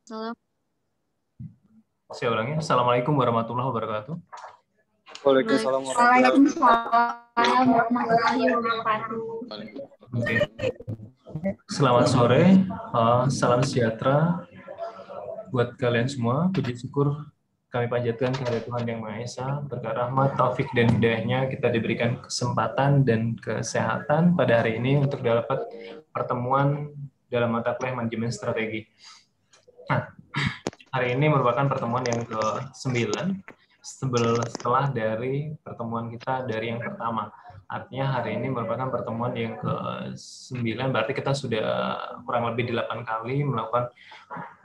Salam. Saya ulangi. Assalamualaikum warahmatullahi wabarakatuh. Waalaikumsalam warahmatullahi wabarakatuh. Oke. Selamat sore, salam sejahtera buat kalian semua. Puji syukur kami panjatkan kepada Tuhan Yang Maha Esa, berkat rahmat, taufik, dan hidayahnya kita diberikan kesempatan dan kesehatan pada hari ini untuk dapat pertemuan dalam mata kuliah manajemen strategi. Nah, hari ini merupakan pertemuan yang ke-9 setelah dari pertemuan kita dari yang pertama. Artinya hari ini merupakan pertemuan yang ke-9, berarti kita sudah kurang lebih 8 kali melakukan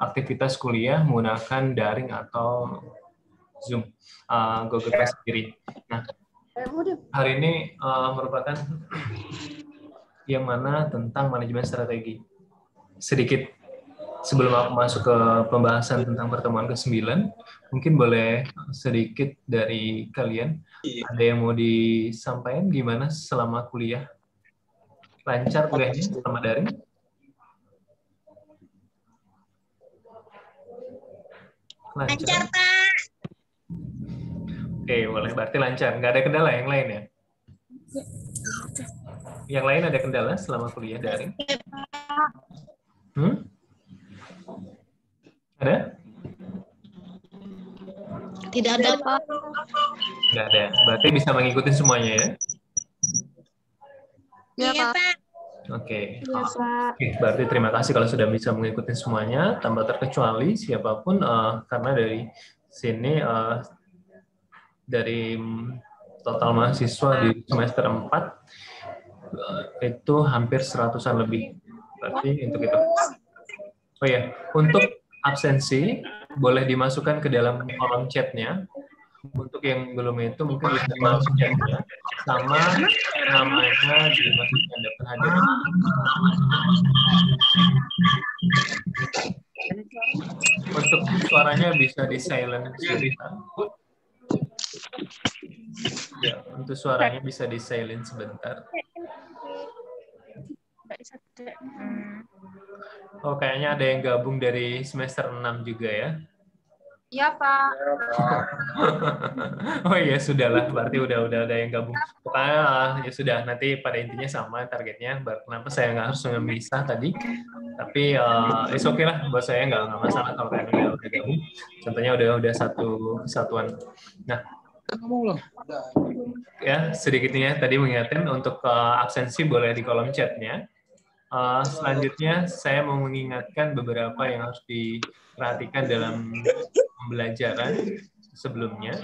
aktivitas kuliah menggunakan daring atau Zoom, Google Class sendiri. Nah, hari ini merupakan yang mana tentang manajemen strategi. Sedikit sebelum aku masuk ke pembahasan tentang pertemuan ke-9, mungkin boleh sedikit dari kalian, ada yang mau disampaikan gimana selama kuliah? Lancar kuliahnya selama daring? Lancar, Pak. Oke, boleh. Berarti lancar. Nggak ada kendala yang lain ya? Yang lain ada kendala selama kuliah daring? Ada? Tidak ada, Pak. Nggak ada. Berarti bisa mengikuti semuanya ya? Iya, Pak. Oke. Iya, Pak. Oke, berarti terima kasih kalau sudah bisa mengikuti semuanya, tanpa terkecuali siapapun, karena dari sini dari total mahasiswa di semester 4 itu hampir 100-an lebih. Berarti untuk itu. Oh ya, untuk absensi boleh dimasukkan ke dalam kolom chatnya. Untuk yang belum itu mungkin bisa masuk chatnya sama namanya dimasukkan daftar hadir. Untuk suaranya bisa di silent sebentar. Ya, untuk suaranya bisa di silent sebentar. Oh, kayaknya ada yang gabung dari semester 6 juga ya? Iya, Pak. Oh iya, sudahlah. Berarti udah ada yang gabung. Pokoknya ya sudah, nanti pada intinya sama targetnya. Kenapa saya nggak harus memisah tadi? Tapi it's okay lah, buat saya nggak masalah kalau kalian udah gabung. Contohnya udah satu kesatuan. Nah, ya sedikitnya tadi mengingatkan untuk absensi boleh di kolom chatnya. Selanjutnya saya mau mengingatkan beberapa yang harus diperhatikan dalam pembelajaran sebelumnya.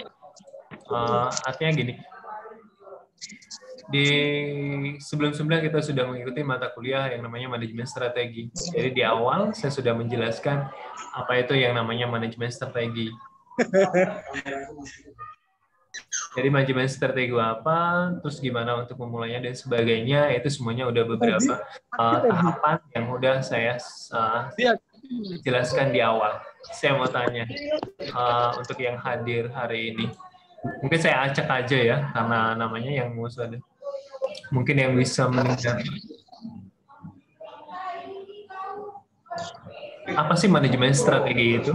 Artinya gini, di sebelum-sebelumnya kita sudah mengikuti mata kuliah yang namanya manajemen strategi. Jadi di awal saya sudah menjelaskan apa itu yang namanya manajemen strategi. Jadi manajemen strategi apa, terus gimana untuk memulainya dan sebagainya, itu semuanya udah beberapa tahapan yang udah saya jelaskan di awal. Saya mau tanya untuk yang hadir hari ini, mungkin saya acak aja ya karena namanya yang mau ada. Mungkin yang bisa mendengar. Apa sih manajemen strategi itu?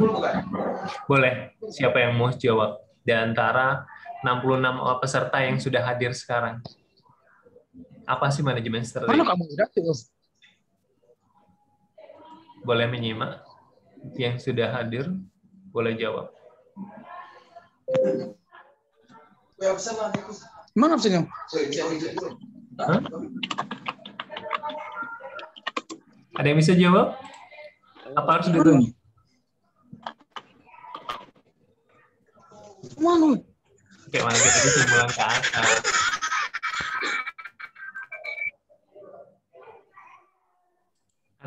Boleh, siapa yang mau jawab? Di antara 66 peserta yang sudah hadir sekarang. Apa sih manajemen strategi? Mana kamu udah? Boleh menyimak. Yang sudah hadir, boleh jawab. Mana absennya? Hah? Ada yang bisa jawab? Apa harus ditulis? Mana? Oke, mana kita kesimpulan ke atas.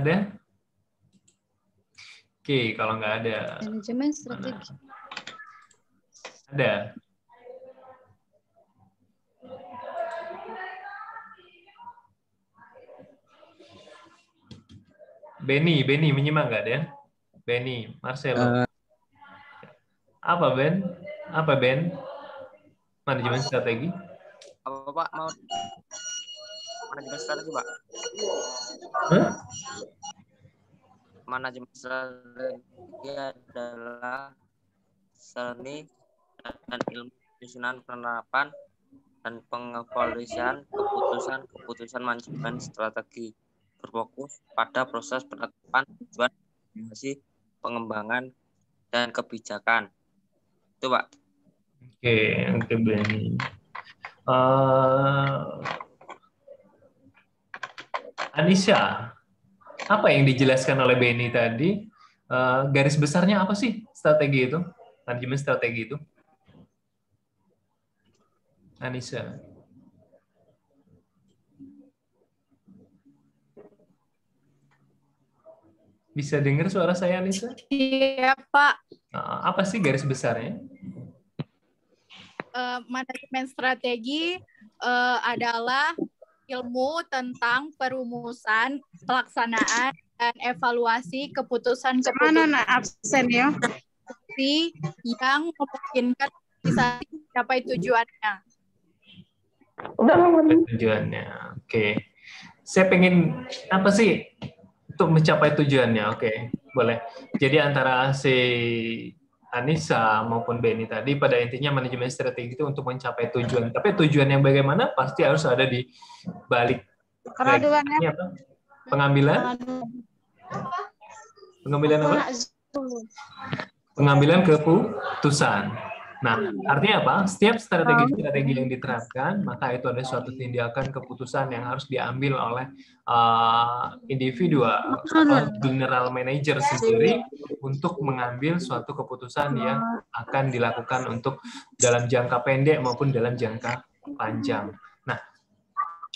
Ada? Oke, kalau nggak ada. Manajemen strategi. Ada. Benny menyimak nggak ada? Benny, Marcelo. Apa Ben? Apa Ben? Manajemen strategi? Apa Pak mau manajemen strategi Pak? Huh? manajemen strategi adalah seni dan ilmu penyusunan penerapan dan pengevaluasian keputusan manajemen strategi berfokus pada proses penetapan tujuan, pengembangan dan kebijakan. Itu, Pak. Oke, Benny. Anisha, apa yang dijelaskan oleh Benny tadi? Garis besarnya apa sih strategi itu? Manajemen strategi itu? Anisha. Bisa dengar suara saya, Anisha? Iya, Pak. Apa sih garis besarnya? Manajemen strategi adalah ilmu tentang perumusan, pelaksanaan, dan evaluasi keputusan-keputusan absen ya? yang memungkinkan bisa mencapai tujuannya. Tujuannya, oke. Saya pengen apa sih untuk mencapai tujuannya? Oke, boleh. Jadi antara si Anissa maupun Benny tadi pada intinya manajemen strategi itu untuk mencapai tujuan. Tapi tujuan yang bagaimana pasti harus ada di balik. Keraduannya Apa? Pengambilan apa? Pengambilan keputusan. Nah, artinya apa? Setiap strategi yang diterapkan, maka itu ada suatu tindakan keputusan yang harus diambil oleh individu atau general manager sendiri untuk mengambil suatu keputusan yang akan dilakukan untuk dalam jangka pendek maupun dalam jangka panjang. Nah,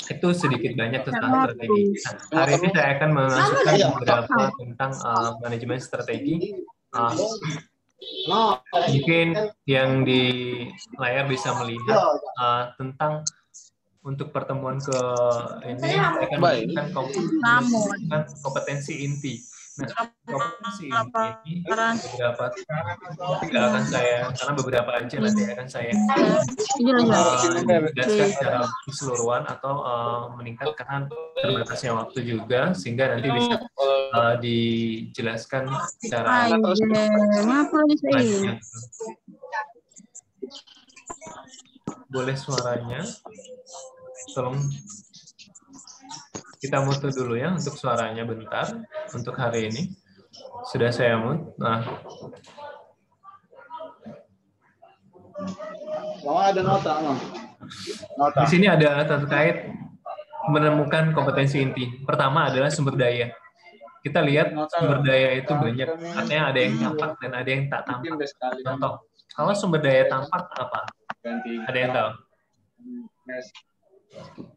itu sedikit banyak tentang strategi. Nah, hari ini saya akan memasukkan beberapa tentang manajemen strategi. Mungkin yang di layar bisa melihat tentang untuk pertemuan ke ini saya akan memberikan kompetensi inti. Nah, kompetensi inti ini beberapa tidak akan saya karena beberapa aja nanti akan saya jelaskan secara keseluruhan atau meningkatkan terbatasnya waktu juga sehingga nanti bisa dijelaskan secara lanjut. Boleh suaranya? Tolong kita mute dulu ya untuk suaranya bentar untuk hari ini. Sudah saya mute. Nah. Ada nota. Di sini ada terkait menemukan kompetensi inti. Pertama adalah sumber daya. Kita lihat sumber daya itu banyak. Artinya ada yang tampak dan ada yang tak tampak. Contoh, kalau sumber daya tampak apa? Ada yang tahu?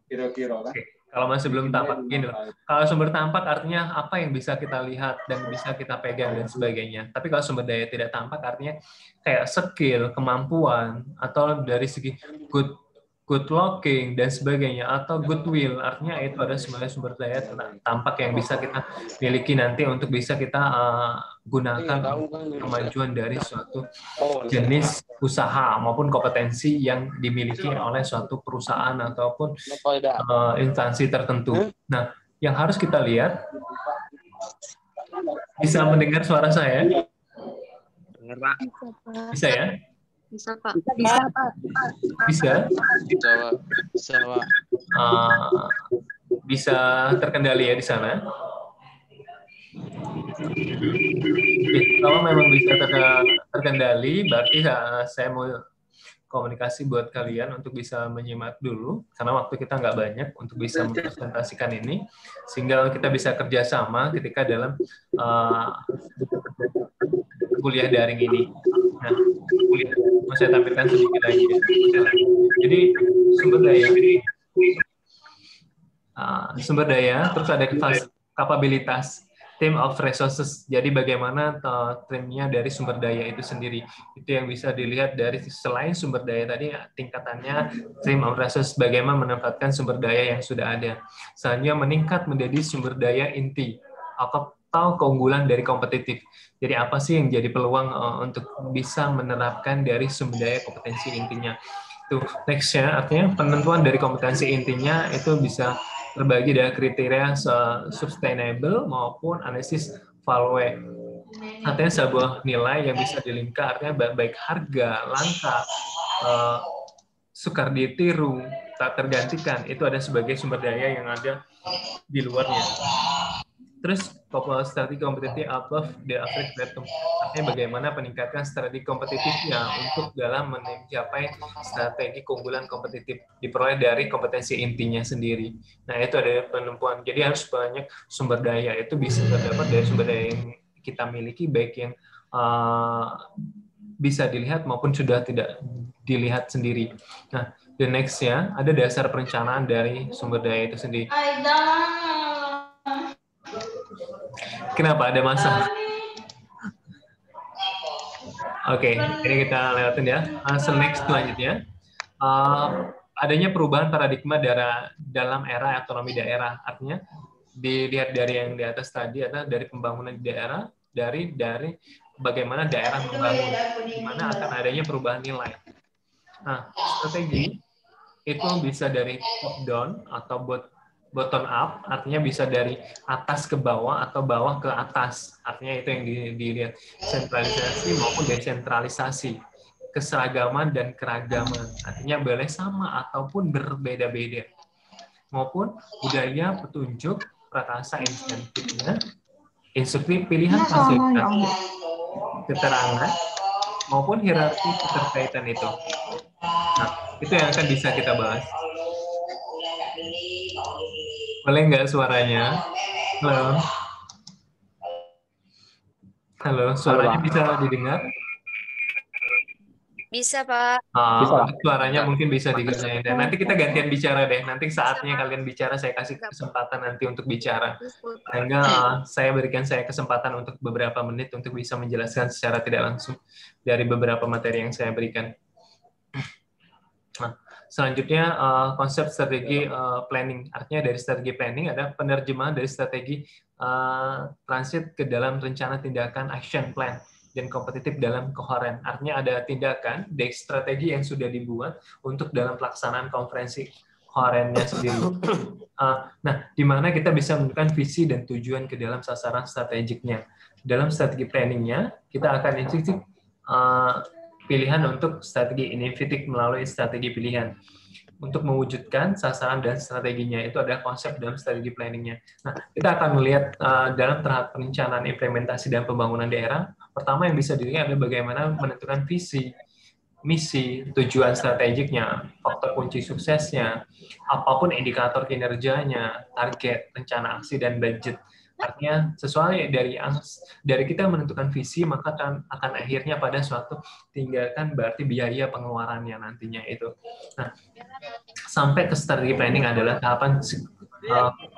Kira-kira kan? Kalau masih belum tampak, gini loh. Kalau sumber tampak artinya apa yang bisa kita lihat dan bisa kita pegang dan sebagainya. Tapi kalau sumber daya tidak tampak artinya kayak skill, kemampuan, atau dari segi good looking dan sebagainya, atau goodwill. Artinya itu ada sebenarnya sumber daya tampak yang bisa kita miliki nanti untuk bisa kita gunakan kemajuan dari suatu jenis usaha maupun kompetensi yang dimiliki oleh suatu perusahaan ataupun instansi tertentu. Nah, yang harus kita lihat, bisa mendengar suara saya? Dengar, Pak. Bisa ya? Bisa, Pak. Bisa, Pak. Bisa? Bisa, Pak. Bisa terkendali ya di sana? Kalau memang bisa terkendali, berarti saya mau komunikasi buat kalian untuk bisa menyimak dulu, karena waktu kita nggak banyak untuk bisa mempresentasikan ini, sehingga kita bisa kerjasama ketika dalam kuliah daring ini. Nah, mau saya tampilkan sedikit lagi. Jadi sumber daya, terus ada kapabilitas, team of resources. Jadi bagaimana timnya dari sumber daya itu sendiri. Itu yang bisa dilihat dari selain sumber daya tadi, tingkatannya team of resources, bagaimana menempatkan sumber daya yang sudah ada. Selanjutnya meningkat menjadi sumber daya inti atau keunggulan dari kompetitif. Jadi apa sih yang jadi peluang untuk bisa menerapkan dari sumber daya kompetensi intinya. Itu next-nya, artinya penentuan dari kompetensi intinya itu bisa terbagi dari kriteria sustainable maupun analisis value. Artinya sebuah nilai yang bisa dilingkar, artinya baik harga, langka, sukar ditiru, tak tergantikan, itu ada sebagai sumber daya yang ada di luarnya. Terus strategi kompetitif above the average rate, artinya bagaimana peningkatkan strategi kompetitifnya untuk dalam mencapai strategi keunggulan kompetitif diperoleh dari kompetensi intinya sendiri. Nah, itu ada penentuan. Jadi harus banyak sumber daya, itu bisa terdapat dari sumber daya yang kita miliki, baik yang bisa dilihat maupun sudah tidak dilihat sendiri. Nah, the next-nya ada dasar perencanaan dari sumber daya itu sendiri. Kenapa ada masalah? Oke, ini kita lewatin ya. Next selanjutnya, adanya perubahan paradigma dalam era otonomi daerah. Artinya dilihat dari yang di atas tadi, adalah dari pembangunan di daerah, dari bagaimana daerah membangun, di mana akan adanya perubahan nilai. Nah, strategi itu bisa dari top down atau bottom up, artinya bisa dari atas ke bawah atau bawah ke atas. Artinya itu yang dilihat, sentralisasi maupun desentralisasi, keseragaman dan keragaman. Artinya boleh sama ataupun berbeda-beda. Maupun budaya, petunjuk, prakasa, insentifnya, instruktif, pilihan fasilitas, keterangan, maupun hierarki keterkaitan itu. Nah, itu yang akan bisa kita bahas. Boleh nggak suaranya? Halo? Halo, suaranya bisa didengar? Bisa, Pak. Suaranya mungkin bisa dikerjain. Dan nanti kita gantian bicara deh. Nanti saatnya kalian bicara, saya kasih kesempatan nanti untuk bicara. Sehingga saya berikan kesempatan untuk beberapa menit untuk bisa menjelaskan secara tidak langsung dari beberapa materi yang saya berikan. Nah, selanjutnya konsep strategi planning. Artinya dari strategi planning ada penerjemahan dari strategi transit ke dalam rencana tindakan action plan dan kompetitif dalam koheren. Artinya ada tindakan dari strategi yang sudah dibuat untuk dalam pelaksanaan konferensi koherennya sendiri. Nah, di mana kita bisa menentukan visi dan tujuan ke dalam sasaran strategiknya. Dalam strategi planningnya, kita akan inisiatif pilihan untuk strategi innovatif melalui strategi pilihan. Untuk mewujudkan sasaran dan strateginya, itu ada konsep dalam strategi planningnya. Nah, kita akan melihat dalam tahap perencanaan, implementasi, dan pembangunan daerah. Pertama yang bisa dilihat adalah bagaimana menentukan visi, misi, tujuan strategiknya, faktor kunci suksesnya, apapun indikator kinerjanya, target, rencana aksi, dan budget. Artinya sesuai dari kita menentukan visi, maka akan akhirnya pada suatu tindakan, berarti biaya pengeluarannya nantinya itu. Nah, sampai ke strategi planning adalah tahapan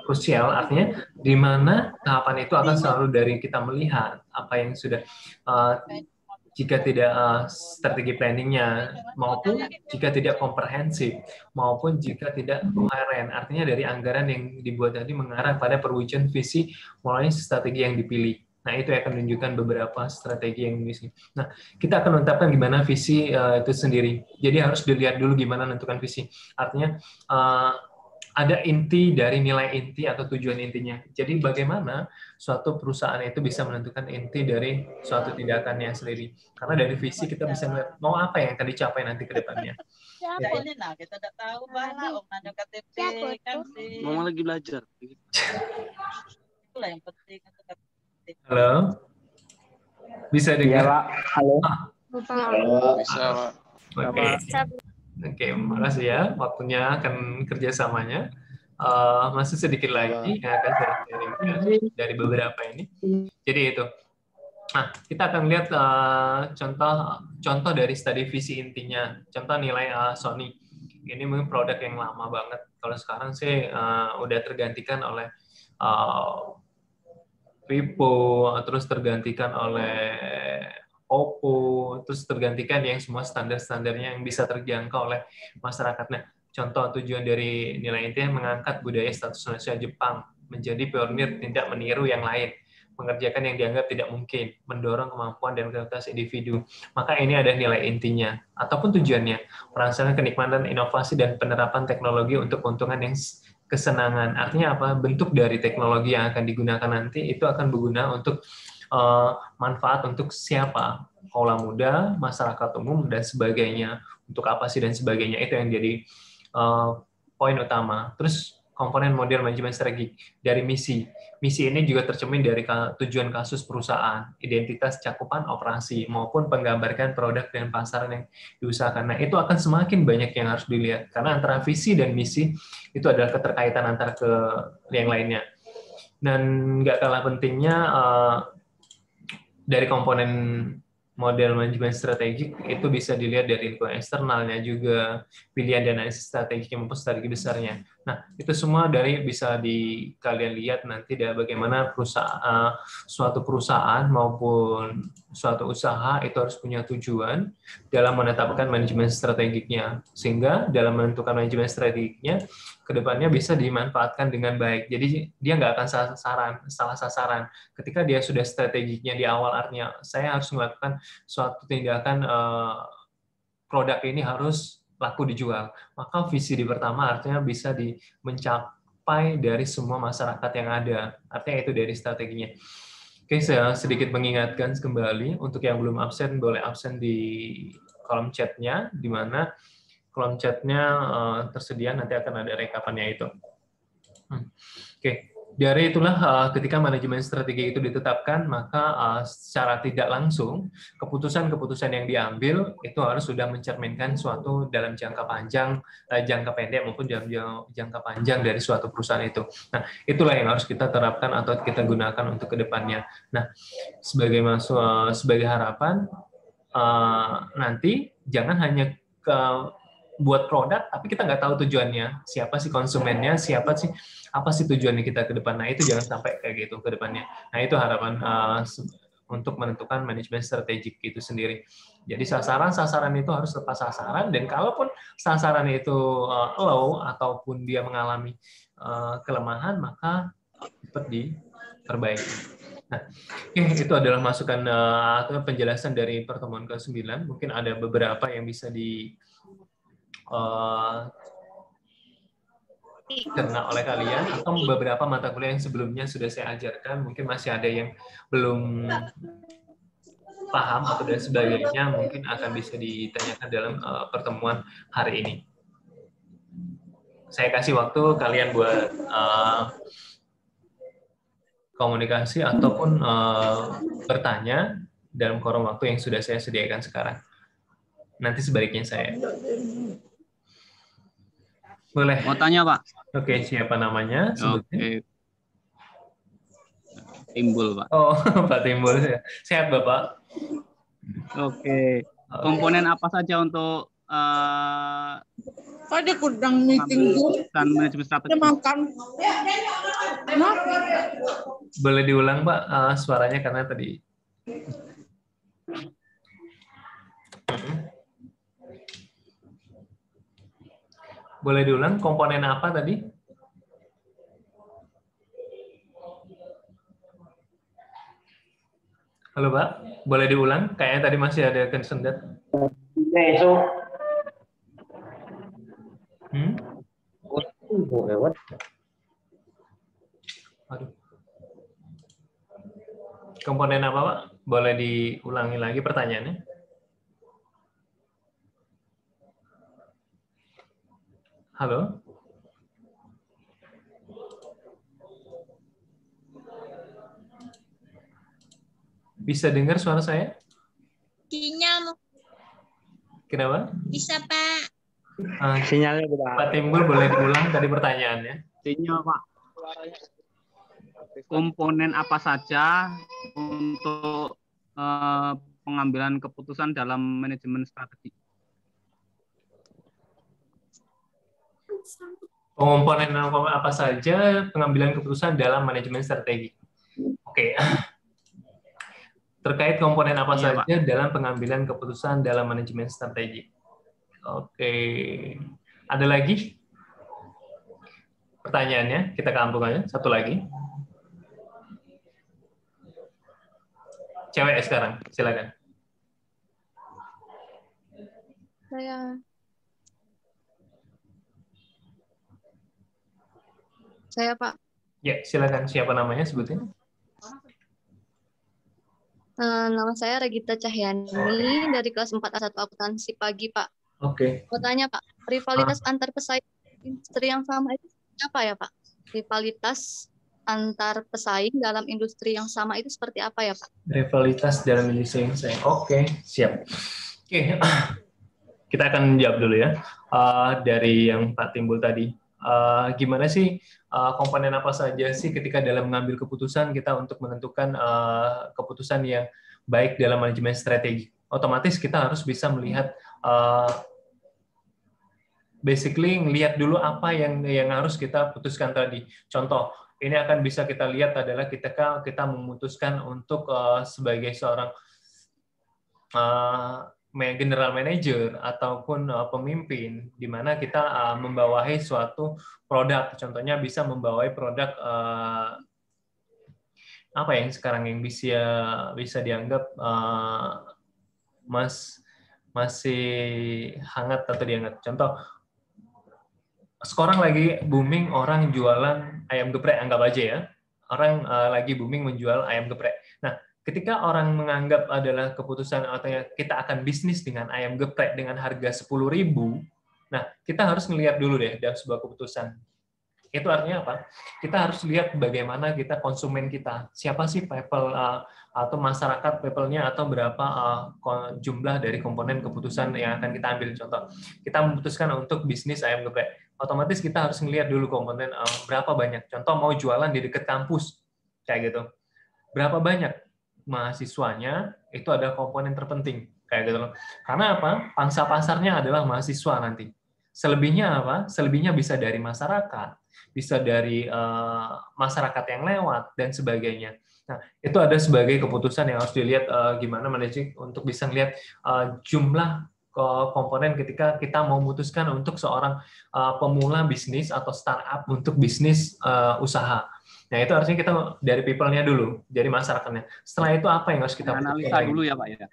krusial, artinya di mana tahapan itu akan selalu dari kita melihat apa yang sudah jika tidak strategi planningnya, maupun jika tidak komprehensif, maupun jika tidak koheren, artinya dari anggaran yang dibuat tadi mengarah pada perwujudan visi melalui strategi yang dipilih. Nah, itu akan menunjukkan beberapa strategi yang misi. Nah, kita akan menetapkan gimana visi itu sendiri. Jadi harus dilihat dulu gimana menentukan visi. Artinya ada inti dari nilai inti atau tujuan intinya. Jadi bagaimana suatu perusahaan itu bisa menentukan inti dari suatu tindakannya sendiri. Karena dari visi kita bisa melihat mau apa yang akan dicapai nanti ke depannya. Ya ini nah kita tidak tahu bahwa nanya KTP kan sih. Mama lagi belajar. Itulah yang penting. Halo, bisa dengar? Iya, Pak. Halo. Bisa, Pak. Oke, makasih ya. Waktunya akan kerjasamanya. Masih sedikit lagi yang akan saya sharing dari beberapa ini. Jadi itu. Nah, kita akan lihat contoh dari studi visi intinya. Contoh nilai Sony. Ini mungkin produk yang lama banget. Kalau sekarang sih udah tergantikan oleh Vivo, terus tergantikan oleh Oppo, terus tergantikan yang semua standar-standarnya yang bisa terjangkau oleh masyarakat. Nah, contoh tujuan dari nilai inti mengangkat budaya status nasional Jepang menjadi pionir, tidak meniru yang lain, mengerjakan yang dianggap tidak mungkin, mendorong kemampuan dan kreativitas individu. Maka ini ada nilai intinya ataupun tujuannya, merasakan kenikmatan inovasi dan penerapan teknologi untuk keuntungan yang kesenangan. Artinya apa? Bentuk dari teknologi yang akan digunakan nanti itu akan berguna untuk manfaat untuk siapa? Kaula muda, masyarakat umum, dan sebagainya. Untuk apa sih dan sebagainya. Itu yang jadi poin utama. Terus komponen model manajemen strategi dari misi. Misi ini juga tercermin dari tujuan kasus perusahaan, identitas cakupan operasi, maupun menggambarkan produk dan pasaran yang diusahakan. Nah, itu akan semakin banyak yang harus dilihat. Karena antara visi dan misi itu adalah keterkaitan antara ke yang lainnya. Dan nggak kalah pentingnya, dari komponen model manajemen strategik itu bisa dilihat dari lingkungan eksternalnya juga, pilihan dan analisis strategiknya maupun strategi besarnya. Nah, itu semua dari bisa kalian lihat nanti dari bagaimana suatu perusahaan maupun suatu usaha itu harus punya tujuan dalam menetapkan manajemen strategiknya. Sehingga dalam menentukan manajemen strategiknya, kedepannya bisa dimanfaatkan dengan baik. Jadi dia nggak akan salah sasaran. Ketika dia sudah strategiknya di awal, artinya saya harus melakukan suatu tindakan, produk ini harus laku dijual. Maka visi di pertama artinya bisa mencapai dari semua masyarakat yang ada. Artinya itu dari strateginya. Oke, saya sedikit mengingatkan kembali, untuk yang belum absen, boleh absen di kolom chatnya, di mana kolom chatnya tersedia, nanti akan ada rekapannya itu. Oke. Dari itulah ketika manajemen strategi itu ditetapkan, maka secara tidak langsung keputusan-keputusan yang diambil itu harus sudah mencerminkan suatu dalam jangka panjang, jangka pendek maupun dalam jangka panjang dari suatu perusahaan itu. Nah, itulah yang harus kita terapkan atau kita gunakan untuk kedepannya. Nah, sebagai harapan, nanti jangan hanya buat produk, tapi kita nggak tahu tujuannya, siapa sih konsumennya, apa sih tujuannya kita ke depan. Nah, itu jangan sampai kayak gitu ke depannya. Nah, itu harapan untuk menentukan manajemen strategik itu sendiri. Jadi sasaran itu harus tepat sasaran, dan kalaupun sasaran itu low ataupun dia mengalami kelemahan, maka cepat diperbaiki. Nah, itu adalah masukan atau penjelasan dari pertemuan ke-9. Mungkin ada beberapa yang bisa dicerna oleh kalian, atau beberapa mata kuliah yang sebelumnya sudah saya ajarkan, mungkin masih ada yang belum paham atau dan sebagainya, mungkin akan bisa ditanyakan dalam pertemuan hari ini. Saya kasih waktu kalian buat komunikasi ataupun bertanya dalam kurun waktu yang sudah saya sediakan sekarang. Nanti sebaliknya saya. Boleh. Mau tanya, Pak? Oke, siapa namanya? Oke. Timbul, Pak. Oh, Pak Timbul. Sehat, Bapak? Oke. Komponen apa saja untuk Kok dia kudang meeting dan manajemen strategi? makan. Boleh diulang, Pak, suaranya karena tadi. Boleh diulang, komponen apa tadi? Halo, Pak. Boleh diulang? Kayaknya tadi masih ada kesendat. Aduh. Komponen apa, Pak? Boleh diulangi lagi pertanyaannya? Halo? Bisa dengar suara saya? Sinyal. Kenapa? Bisa, Pak. Sinyalnya udah. Pak Timbul, boleh diulang tadi pertanyaannya? Sinyal, Pak. Komponen apa saja untuk pengambilan keputusan dalam manajemen strategi? Komponen apa saja pengambilan keputusan dalam manajemen strategi? Oke. Terkait komponen apa saja Pak, dalam pengambilan keputusan dalam manajemen strategi? Oke. Ada lagi? Pertanyaannya, kita kampung aja. Satu lagi. Cewek sekarang, silakan. Saya Saya, Pak. Ya, silakan. Siapa namanya sebutin? Nama saya Regita Cahyani dari kelas 4A1 Akuntansi Pagi, Pak. Oke. Mau tanya, Pak, rivalitas antar pesaing industri yang sama itu apa ya, Pak? Rivalitas antar pesaing dalam industri yang sama itu seperti apa ya, Pak? Rivalitas dalam industri yang sama. Oke, siap. Oke, kita akan jawab dulu ya. Dari yang Pak Timbul tadi. Gimana sih komponen apa saja sih ketika dalam mengambil keputusan kita untuk menentukan keputusan yang baik dalam manajemen strategi? Otomatis kita harus bisa melihat basically ngelihat dulu apa yang harus kita putuskan tadi. Contoh, ini akan bisa kita lihat adalah ketika kita memutuskan untuk sebagai seorang general manager ataupun pemimpin, di mana kita membawahi suatu produk. Contohnya bisa membawahi produk apa yang sekarang yang bisa dianggap masih hangat atau dianggap. Contoh, sekarang lagi booming orang jualan ayam geprek, anggap aja ya. Orang lagi booming menjual ayam geprek. Nah, ketika orang menganggap adalah keputusan atau kita akan bisnis dengan ayam geprek dengan harga 10.000, nah kita harus melihat dulu deh dalam sebuah keputusan. Itu artinya apa? Kita harus lihat bagaimana kita konsumen kita. Siapa sih people atau masyarakat people-nya atau berapa jumlah dari komponen keputusan yang akan kita ambil. Contoh, kita memutuskan untuk bisnis ayam geprek. Otomatis kita harus melihat dulu komponen berapa banyak. Contoh mau jualan di dekat kampus, kayak gitu. Berapa banyak mahasiswanya, itu ada komponen terpenting, kayak gitu loh. Karena apa? Pangsa pasarnya adalah mahasiswa nanti. Selebihnya apa? Selebihnya bisa dari masyarakat, bisa dari masyarakat yang lewat, dan sebagainya. Nah, itu ada sebagai keputusan yang harus dilihat gimana manajemen untuk bisa melihat jumlah komponen ketika kita mau memutuskan untuk seorang pemula bisnis atau startup untuk bisnis usaha. Nah, itu artinya kita dari people-nya dulu, dari masyarakatnya. Setelah itu apa yang harus kita menganalisa dulu ya, Pak ya?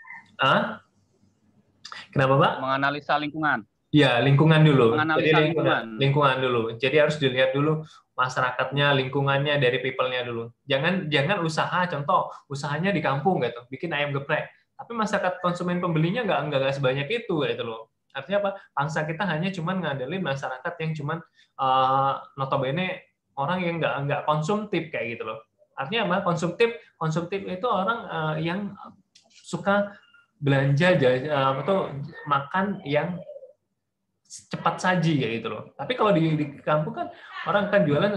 Kenapa, Pak? Menganalisa lingkungan. Ya, lingkungan dulu. Menganalisa Jadi lingkungan dulu. Jadi harus dilihat dulu masyarakatnya, lingkungannya dari people-nya dulu. Jangan usaha, contoh usahanya di kampung gitu, bikin ayam geprek. Tapi masyarakat konsumen pembelinya nggak sebanyak itu gitu loh. Artinya apa? Pangsa kita hanya cuman ngandelin masyarakat yang cuman notabene orang yang nggak konsumtif kayak gitu loh. Artinya apa? Konsumtif itu orang yang suka belanja atau makan yang cepat saji kayak gitu loh. Tapi kalau di kampung kan orang kan jualan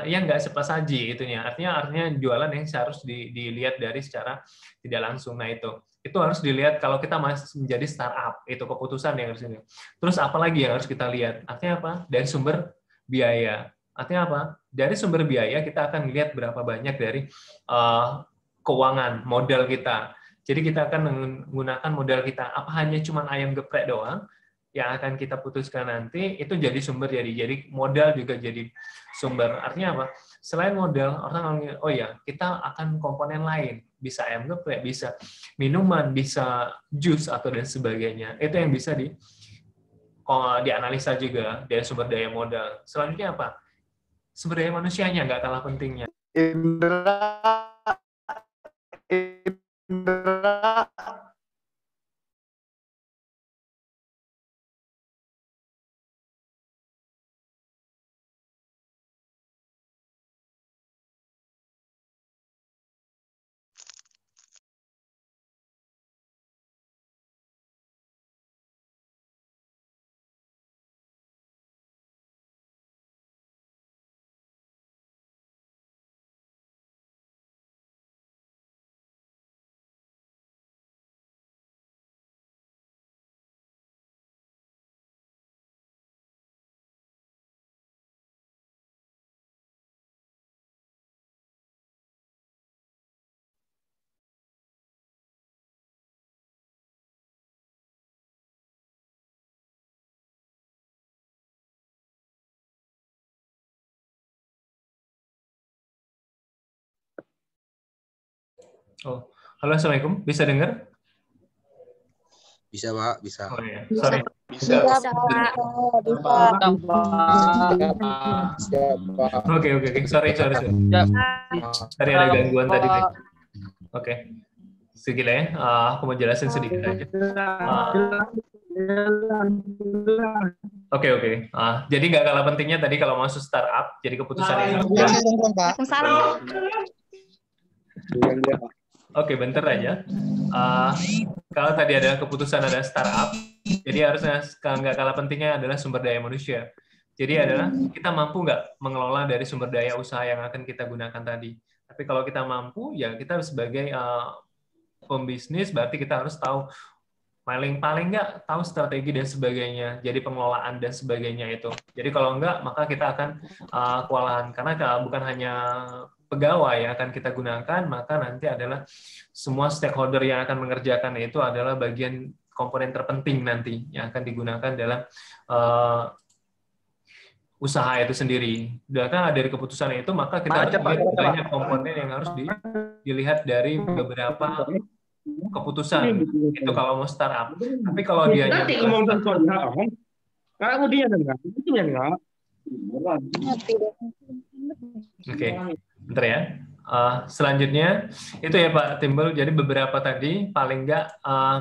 yang nggak cepat saji itunya. Artinya jualan yang harus dilihat dari secara tidak langsung. Nah, itu harus dilihat kalau kita masih menjadi startup. Itu keputusan yang harus ini. Terus apa lagi yang harus kita lihat? Artinya apa? Dari sumber biaya. Artinya apa? Dari sumber biaya kita akan melihat berapa banyak dari keuangan modal kita. Jadi kita akan menggunakan modal kita. Apa hanya cuma ayam geprek doang yang akan kita putuskan nanti, itu jadi sumber, jadi modal juga jadi sumber. Artinya apa? Selain modal, orang oh ya, kita akan komponen lain, bisa ayam geprek, bisa minuman, bisa jus atau dan sebagainya. Itu yang bisa dianalisa juga dari sumber daya modal. Selanjutnya apa? Sumber daya manusianya nggak kalah pentingnya. Oh, halo, assalamualaikum. Bisa dengar? Bisa, Pak. Bisa. Oh ya, sorry. Bisa. Oke. Sorry. Tadi ada gangguan tadi. Oke. Sedikit ya. Aku mau jelasin sedikit aja. Oke. Jadi nggak kalah pentingnya tadi kalau masuk startup, jadi keputusan itu. Oke, bentar aja. Kalau tadi ada keputusan ada startup, jadi harusnya nggak kalah pentingnya adalah sumber daya manusia. Jadi adalah kita mampu nggak mengelola dari sumber daya usaha yang akan kita gunakan tadi. Tapi kalau kita mampu, ya kita sebagai pembisnis berarti kita harus tahu paling nggak tahu strategi dan sebagainya. Jadi pengelolaan dan sebagainya itu. Jadi kalau nggak, maka kita akan kewalahan karena bukan hanya pegawai yang akan kita gunakan, maka nanti adalah semua stakeholder yang akan mengerjakan itu adalah bagian komponen terpenting nanti yang akan digunakan dalam usaha itu sendiri. Dan dari keputusan itu, maka kita harus melihat banyak komponen yang harus dilihat dari beberapa keputusan. Itu kalau mau startup. Tapi kalau dia hanya Oke, bentar ya. Selanjutnya itu ya Pak Timbul. Jadi beberapa tadi paling nggak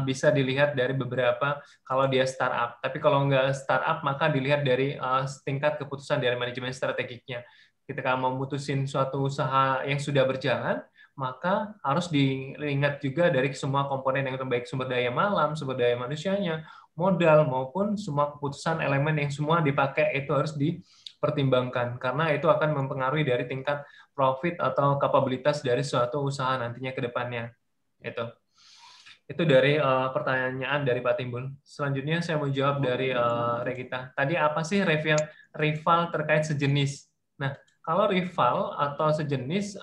bisa dilihat dari beberapa kalau dia startup. Tapi kalau nggak startup maka dilihat dari tingkat keputusan dari manajemen strategiknya. Ketika mau memutusin suatu usaha yang sudah berjalan, maka harus diingat juga dari semua komponen yang terbaik, sumber daya malam, sumber daya manusianya, modal maupun semua keputusan elemen yang semua dipakai itu harus dipertimbangkan karena itu akan mempengaruhi dari tingkat profit atau kapabilitas dari suatu usaha nantinya ke depannya. Itu dari pertanyaan dari Pak Timbul. Selanjutnya saya mau jawab dari Regita. Tadi apa sih rival terkait sejenis? Nah, kalau rival atau sejenis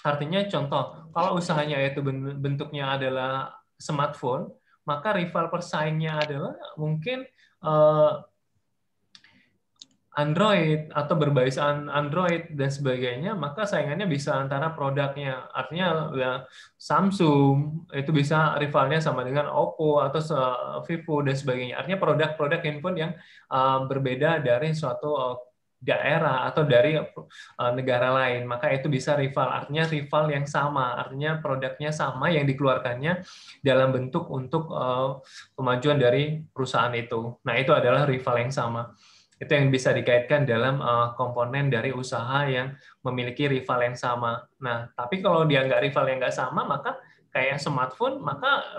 artinya contoh, kalau usahanya itu bentuknya adalah smartphone, maka rival persaingnya adalah mungkin Android atau berbasis Android dan sebagainya, maka saingannya bisa antara produknya. Artinya Samsung itu bisa rivalnya sama dengan Oppo atau Vivo dan sebagainya. Artinya produk-produk handphone yang berbeda dari suatu daerah atau dari negara lain, maka itu bisa rival. Artinya rival yang sama, artinya produknya sama yang dikeluarkannya dalam bentuk untuk kemajuan dari perusahaan itu. Nah, itu adalah rival yang sama. Itu yang bisa dikaitkan dalam komponen dari usaha yang memiliki rival yang sama. Nah, tapi kalau dia nggak rival yang nggak sama, maka kayak smartphone, maka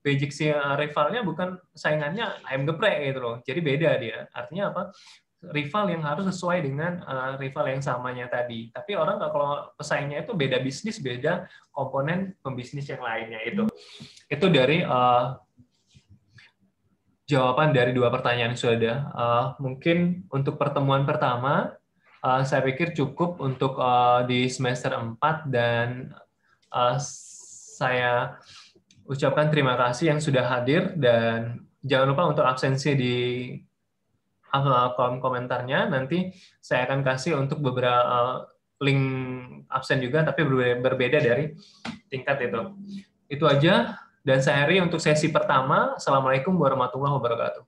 basic si rivalnya bukan saingannya ayam geprek gitu loh. Jadi beda dia. Artinya apa? Rival yang harus sesuai dengan rival yang samanya tadi. Tapi orang kalau pesaingnya itu beda bisnis, beda komponen pembisnis yang lainnya itu. Itu dari jawaban dari dua pertanyaan yang sudah ada. Mungkin untuk pertemuan pertama, saya pikir cukup untuk di semester 4 dan saya ucapkan terima kasih yang sudah hadir dan jangan lupa untuk absensi di kolom komentarnya. Nanti saya akan kasih untuk beberapa link absen juga, tapi berbeda dari tingkat itu. Itu aja. Dan saya akhiri untuk sesi pertama. Assalamualaikum warahmatullahi wabarakatuh.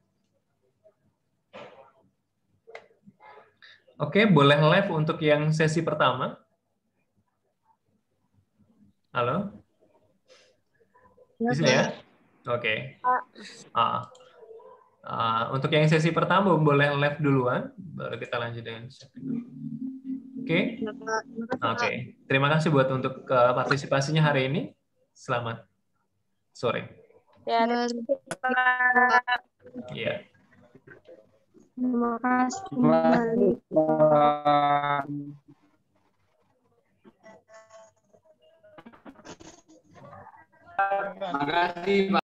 Oke, boleh live untuk yang sesi pertama. Halo? Bisa ya? Oke. Untuk yang sesi pertama boleh live duluan, baru kita lanjut dengan sesi. Oke. Terima kasih buat untuk partisipasinya hari ini. Selamat sore. Ya. Terima kasih. Terima kasih.